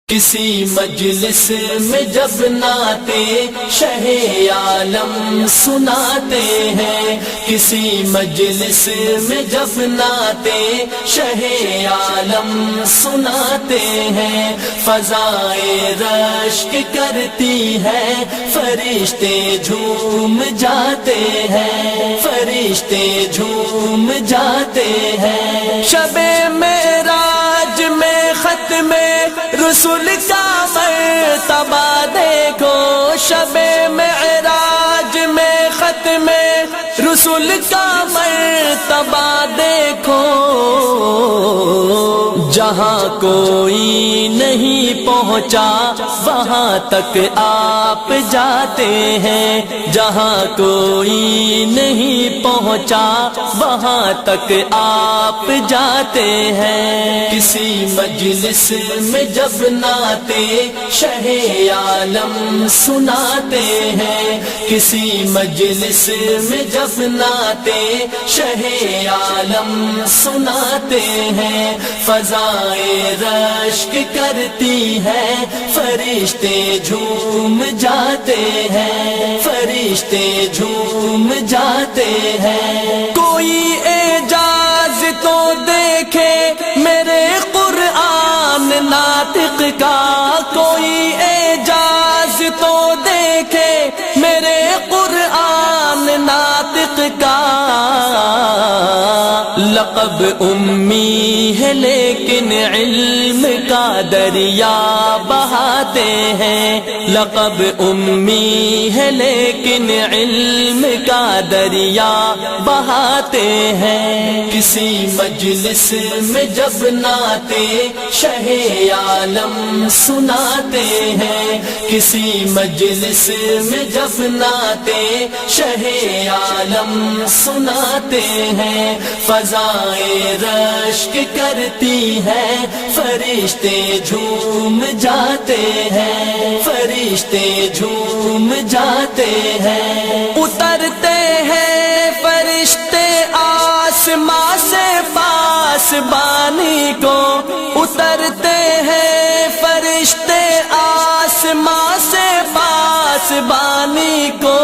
کسی مجلس میں جب نعتِ شہ عالم سناتے ہیں، کسی مجلس میں جب نعتِ شہ عالم سناتے ہیں، فضائے رشک کرتی ہے، فرشتے جھوم جاتے ہیں، فرشتے جھوم جاتے ہیں۔ شب معراج میں ختم رسول کا مرتبہ دیکھو، شب معراج میں ختم رسول کا مرتبہ دیکھو، جہاں کوئی نہیں پہنچا وہاں تک آپ جاتے ہیں، جہاں کوئی نہیں پہنچا وہاں تک آپ جاتے ہیں۔ کسی مجلس میں جب نعتِ شہ عالم سناتے ہیں، کسی مجلس میں جب نعتِ شہ عالم سناتے ہیں، فضائے رشک کرتی ہے، فرشتے جھوم جاتے ہیں، فرشتے جھوم جاتے ہیں۔ کوئی اعجاز تو دیکھے میرے قرآن ناطق کا، کوئی اعجاز تو دیکھے میرے قرآن ناطق کا، لقب امی ہے لیکن علم کا دریا بہاتے ہیں، لقب امی ہے لیکن علم کا دریا بہاتے ہیں۔ کسی مجلس میں جب نعتِ شہ عالم سناتے ہیں، کسی مجلس میں جب نعتِ شہ عالم سناتے ہیں، فضائے رشک کرتی ہے، فرشتے جھوم جاتے ہیں، فرشتے جھوم جاتے ہیں۔ اترتے ہیں فرشتے آسماں سے پاسبانی کو، اترتے ہیں فرشتے آسماں سے پاسبانی کو،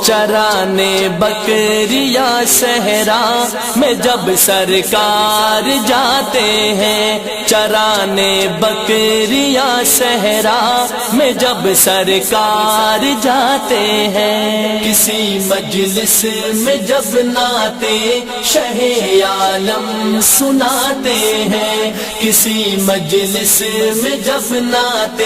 چرانے بکریا صحرا میں جب سرکار جاتے ہیں، چرانے بکریا صحرا میں جب سرکار جاتے ہیں۔ کسی مجلس میں جب نعتِ شہ عالم سناتے ہیں، کسی مجلس میں جب نعتِ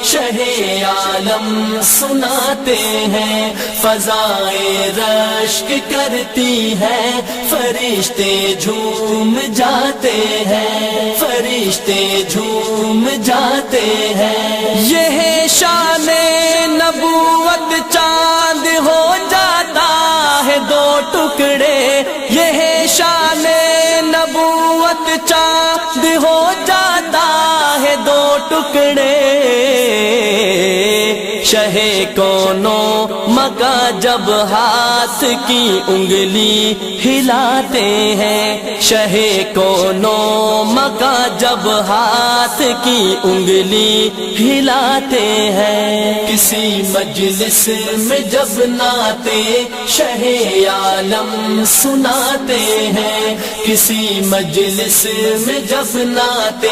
شہ عالم سناتے ہیں، فضائے رشک کرتی ہے، فرشتے جھوم جاتے ہیں، فرشتے جھوم جاتے ہیں۔ یہ ہے شان نبوت، چاند ہو جاتا ہے دو ٹکڑے، یہ ہے شان نبوت، چاند ہو جاتا ہے دو ٹکڑے، شہ کونو مکہ جب ہاتھ کی انگلی ہلاتے ہیں، شہ کونو مکہ جب ہاتھ کی انگلی ہلاتے ہیں۔ کسی مجلس میں جب نعتِ شہ عالم سناتے ہیں، کسی مجلس میں جب نعتِ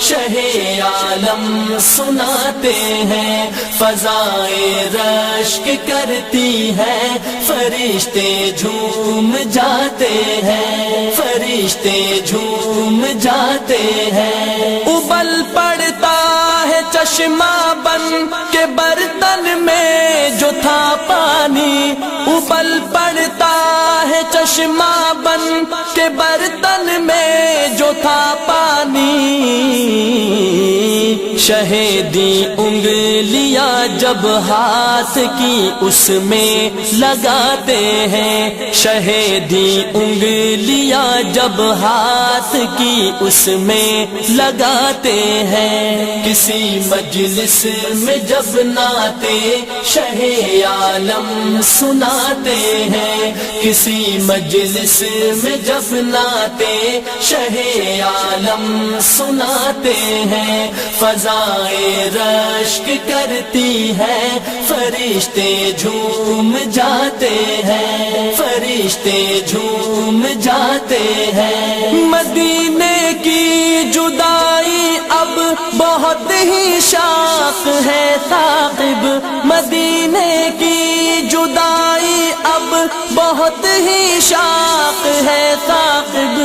شہ عالم سناتے ہیں، فضائے رشک کرتی ہے، فرشتے جھوم جاتے ہیں، فرشتے جھوم جاتے ہیں۔ ابل پڑتا ہے چشمہ بن کے برتن میں جو تھا پانی، ابل پڑتا ہے چشمہ بن کے برتن میں جو تھا پانی، شہیدی انگلیاں جب ہاتھ کی اس میں لگاتے ہیں، شہیدی انگلیاں جب ہاتھ کی اس میں لگاتے ہیں، کسی مجلس میں جب نعتِ شہ عالم سناتے ہیں، کسی مجلس میں جب نعتِ شہ عالم سناتے ہیں، فضائے رشک کرتی ہے، فرشتے جھوم جاتے ہیں، فرشتے جھوم جاتے ہیں۔ مدینے کی جدائی اب بہت ہی شاق ہے ثاقب، مدینے کی جدائی اب بہت ہی شاق ہے ثاقب،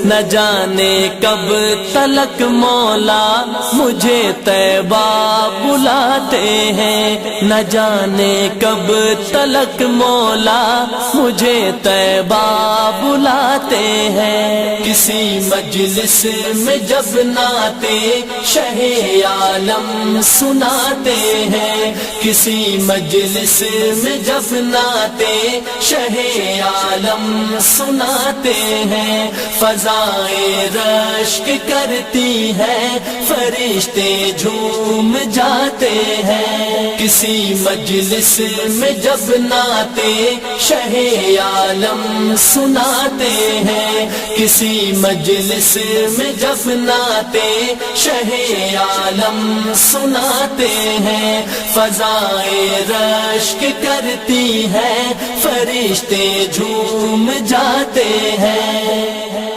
نہ جانے کب تلک مولا مجھے طیبہ بلاتے ہیں، نہ جانے کب تلک مولا مجھے طیبہ بلاتے ہیں۔ کسی مجلس میں جب نعتِ شہ عالم سناتے ہیں، کسی مجلس میں جب نعتِ شہ عالم سناتے ہیں، فضائے رشک کرتی ہے، فرشتے جھوم جاتے ہیں۔ کسی مجلس میں جب نعتِ شہ عالم سناتے ہیں، کسی مجلس میں جب نعتِ شہ عالم سناتے ہیں، فضائے رشک کرتی ہے، فرشتے جھوم جاتے ہیں۔